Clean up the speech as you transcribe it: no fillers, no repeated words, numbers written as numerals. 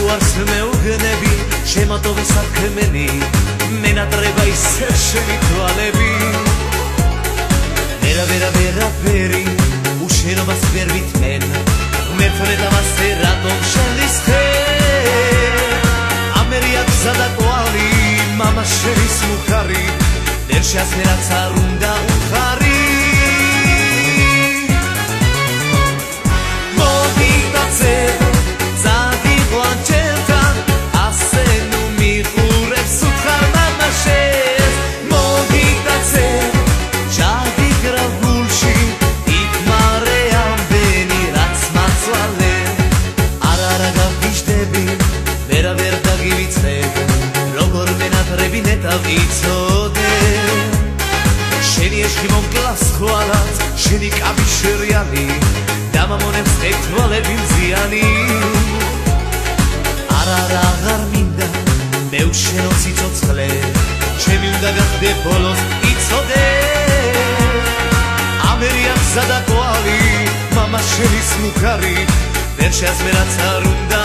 უარს მეუგნები შემატოვე საქმენი მენატრება ისე შენი თვალები ვერაფერი უშენობას ვერ ვითმენ მეთვლე დავასე რატომ შენდის ხე ამერია გზა და კვალი მამა შენის მუხარი ვერ შეასმე რაც არ უნდა უხარი მოგიტაცე წადიღო ანჯელთან ასე ნუ მიყურებს უთხარ მამა შენს მოგიტაცე ჩადიგრა გულში იკმარე ამბენი რაც მაწვალე არა გავგიჟდები ვერ დაგივიწყებ როგორ მენატრები ნეტავიცოდე შენი ეშხი მომკლავს ხვალად შენი კაბი შერიანი დამამონებს ეთვალები მზიანი არა აღარ მინდა მე უშენო ციცოცხლე ჩემი უნდა გახდე ბოლოს იცოდე ამერია გზა და კვალი მამა შენის მუხარი ვერ შეასმე რაც არ უნდა